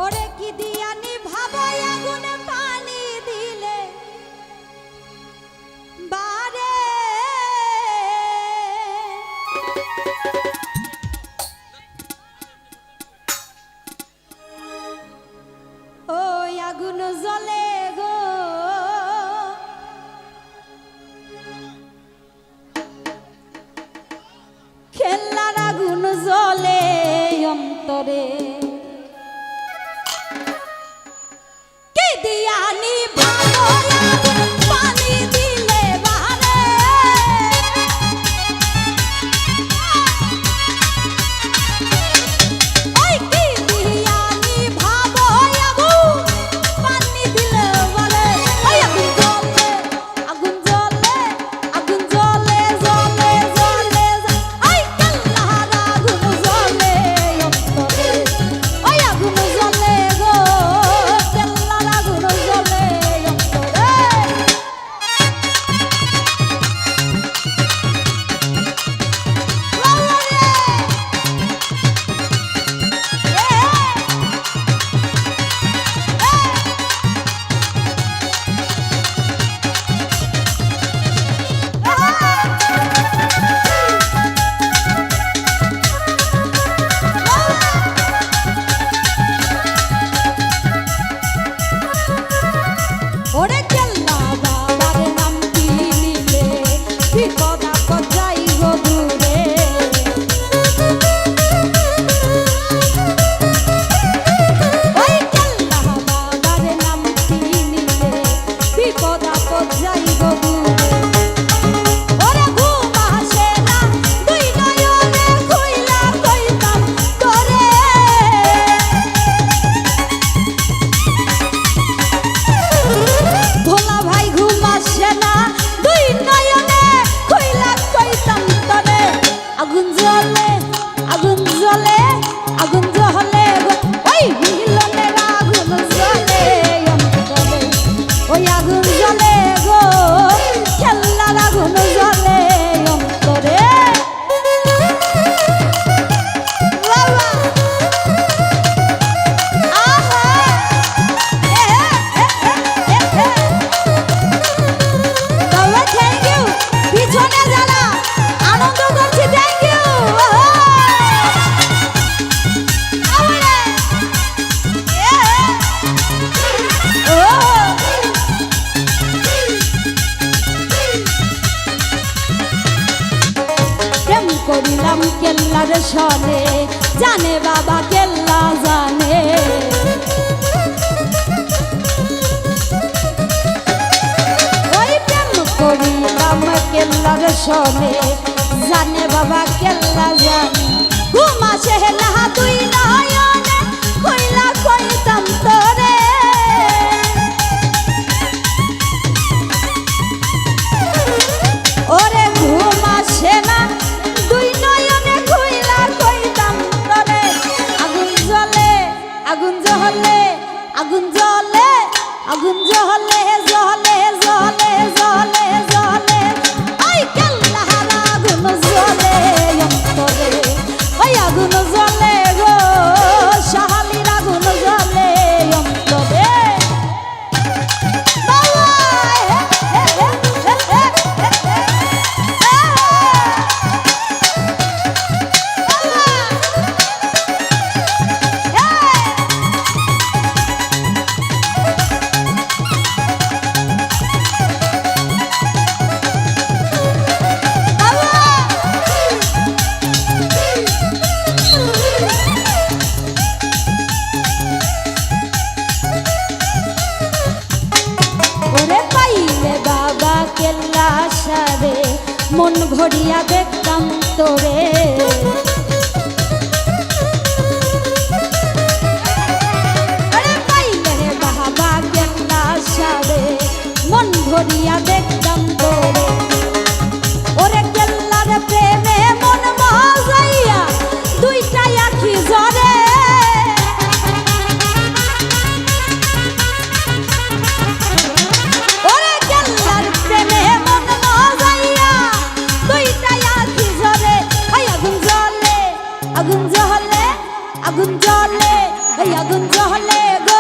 ওরে কি দিয়ানি ভাবাই আগুনে পানি দিলে বারে ওই আগুন জ্বলে গো খেলার আগুন জ্বলে অন্তরে দিয়ানি পানি দিলে বারে ওই কি দিয়ানি ভাবো আগুন পানি দিলে বারে ওই আগুন জ্বলে আগুন জ্বলে জ্বলে জ্বলে ওই কাল্লার আগুন জ্বলে অন্তরে ওই আগুন জ্বলে গো ওরে কেল্লা বাবার নাম কি নিলে বিপদ আপদ যাই গো দূরে ওই কেল্লা বাবার নাম কি নিলে বিপদ আপদ যাই গো দূরে ওরে ঘুম আসে না দুই নয়নে কইলা কইতাম তোরে ভোলা ভাই ঘুম আসে না দুই নয়নে কইলা কইতাম তরে আগুন জ্বলে আগুন জ্বলে আগুন জ্বলে ওই মিলনের আগুন জ্বলে অন্তরে ওই আগুন জ্বলে গো খেলার আগুন জ্বলে অন্তরে বাবা আহা তবে থ্যাংক ইউ পিছনে যারা আনন্দ করছে থ্যাংক ইউ প্রেম করিলাম কেল্লার সনে জানে বাবা কেল্লা জানে ওই প্রেম করিলাম কেল্লার সনে জানে বাবা কেল্লা জানে ঘুম আসে না তুই নয়নে কইলা কইতাম তোরে ওরে ঘুম আসে না দুই নয়নে কইলা কইতাম তোরে আগুন জ্বলে আগুন জ্বলে আগুন জ্বলে আগুন জ্বলে জ্বলে জ্বলে জ্বলে জ্বলে ওই কাল্লার আগুন জ্বলে অন্তরে ওই আগুন জ্বলে গো শাহালির আগুন জ্বলে অন্তরে কেল্লা সারে মন ভরিয়া দেখতাম তোরে পাইলে রে বাবা কেল্লা সারে মন ভরিয়া দেখতাম তোরে ওরে কেল্লার প্রেমে মন মজাইয়া দুইটা আখি ঝরে প্রেমে মন মজাইয়া দুইটা আখি ঝরে আগুন জ্বলে এই আগুন জ্বলে গো